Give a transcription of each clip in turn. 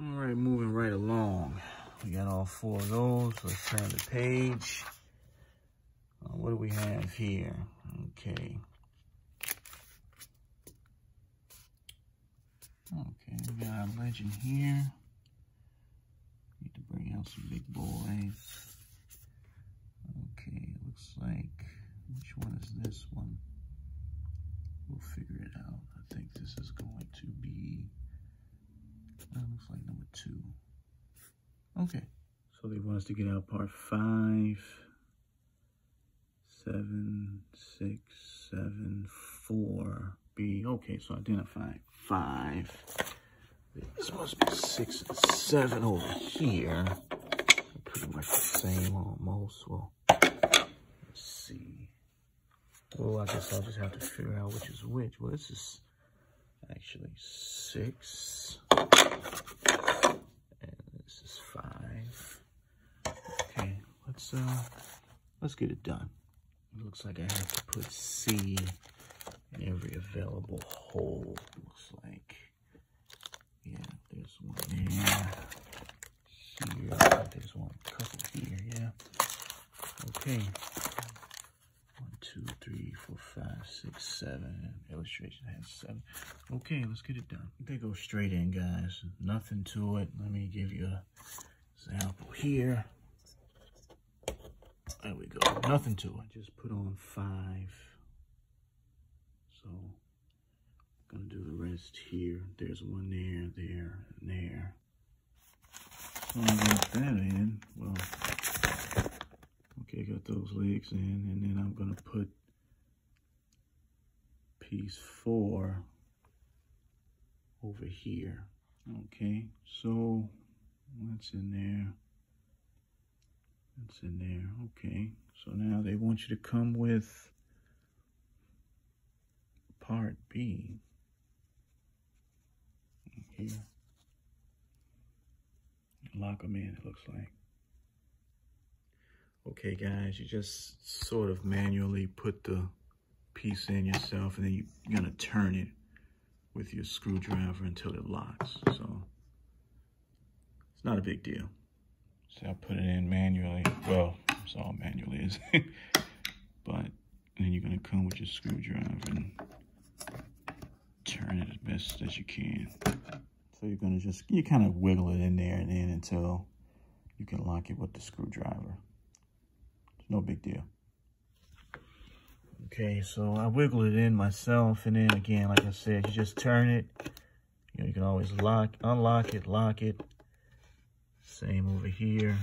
All right, moving right along. We got all 4 of those. Let's turn the page. What do we have here? Okay. Okay, we got our legend here. Need to bring out some big boys. Okay, looks like, which one is this one? We'll figure it out. I think this is going to be, that looks like number 2. Okay, so they want us to get out part 5, 7, 6, 7, 4, B. Okay, so identify 5. This must be 6 and 7 over here. Pretty much the same almost. Well, let's see. Well, I guess I'll just have to figure out which is which. Well, this is actually 6. And this is 5. Okay, let's get it done. It looks like I have to put C in every available hole. Looks like. Yeah, there's one there. Here. I think there's one couple here, yeah. Okay. 1, 2, 3, 4, 5, 6, 7. Illustration has 7. Okay, let's get it done. They go straight in, guys. Nothing to it. Let me give you an example here. There we go. Nothing to it. Just put on 5. So I'm gonna do the rest here. There's one there, there, and there. So I got that in. Well, okay, got those legs in, and then I'm gonna put piece 4 over here. Okay, so what's in there? That's in there. Okay, so now they want you to come with part B here. Lock them in, it looks like. Okay, guys, you just sort of manually put the piece in yourself, and then you're gonna turn it with your screwdriver until it locks. So it's not a big deal. So I put it in manually. Well, it's all manually is. But then you're gonna come with your screwdriver and turn it as best as you can. So you're gonna you kind of wiggle it in there and then until you can lock it with the screwdriver. It's no big deal. Okay, so I wiggle it in myself, and then again, like I said, you just turn it. You know, you can always unlock it, lock it. Same over here.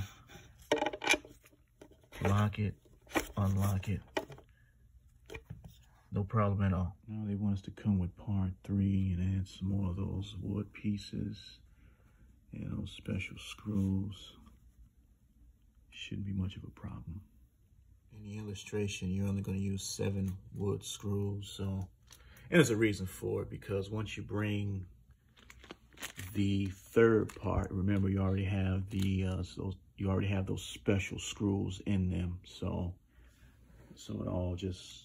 Lock it, unlock it. No problem at all. Now they want us to come with part 3 and add some more of those wood pieces and those special screws. Shouldn't be much of a problem. In the illustration, you're only going to use 7 wood screws. So, and there's a reason for it, because once you bring the 3rd part, remember you already have those special screws in them. So it all just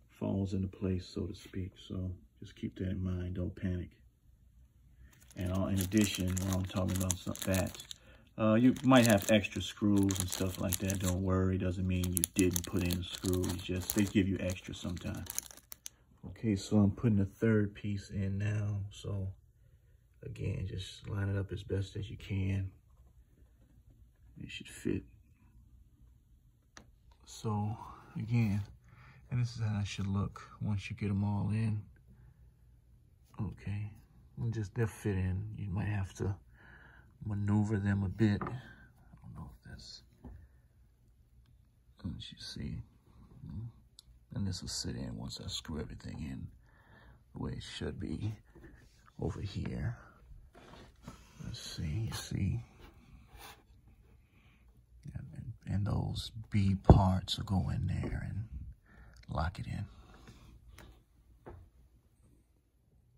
falls into place, so to speak. So just keep that in mind. Don't panic. And in addition, while I'm talking about that, you might have extra screws and stuff like that. Don't worry. Doesn't mean you didn't put in screws. Just they give you extra sometimes. Okay, so I'm putting the 3rd piece in now. So again, just line it up as best as you can. It should fit. So again, and this is how it should look once you get them all in. Okay, they'll fit in. You might have to maneuver them a bit. I don't know if that's, as you see. And this will sit in once I screw everything in the way it should be over here. Let's see, you see. And those B parts will go in there and lock it in.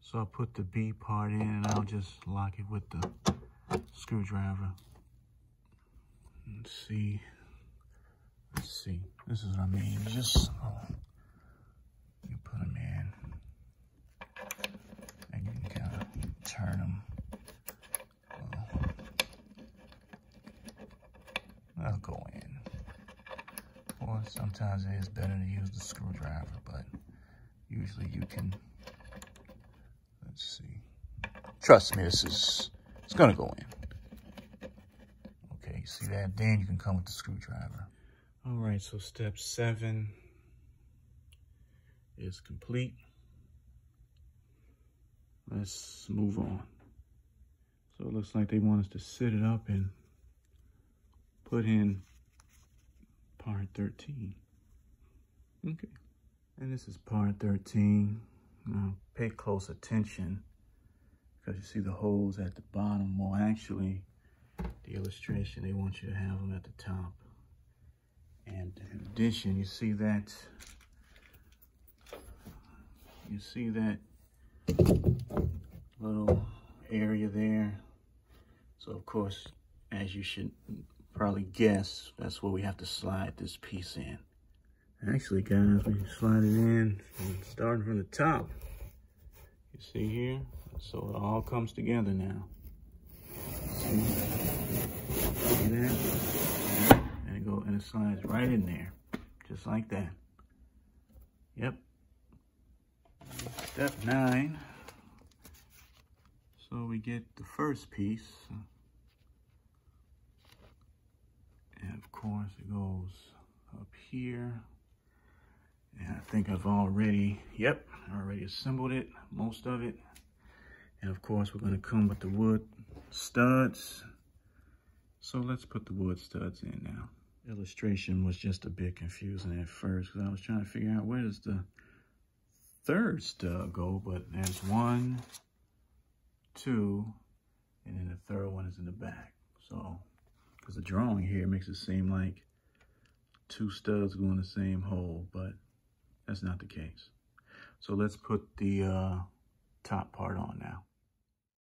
So I'll put the B part in and I'll just lock it with the screwdriver. Let's see. This is what I mean. Just you put them in and you can kind of turn them I'll go in. Or sometimes it is better to use the screwdriver, but usually you can, let's see. Trust me, it's gonna go in. Okay, you see that? Then you can come with the screwdriver. All right, so step 7 is complete. Let's move on. So it looks like they want us to set it up and put in part 13. Okay, and this is part 13. Now pay close attention because you see the holes at the bottom. Well, actually, the illustration, they want you to have them at the top. And in addition, you see that little area there. So of course, as you should probably guess, that's where we have to slide this piece in. Actually, guys, we slide it in starting from the top. You see here? So it all comes together now. See that? And it slides right in there, just like that. Yep. Step 9. So we get the first piece. And of course it goes up here. And I think I've already assembled it, most of it. And of course we're gonna come with the wood studs. So let's put the wood studs in now. Illustration was just a bit confusing at first because I was trying to figure out where does the third stud go, but there's 1, 2, and then the third one is in the back. So, because the drawing here makes it seem like 2 studs go in the same hole, but that's not the case. So let's put the top part on now.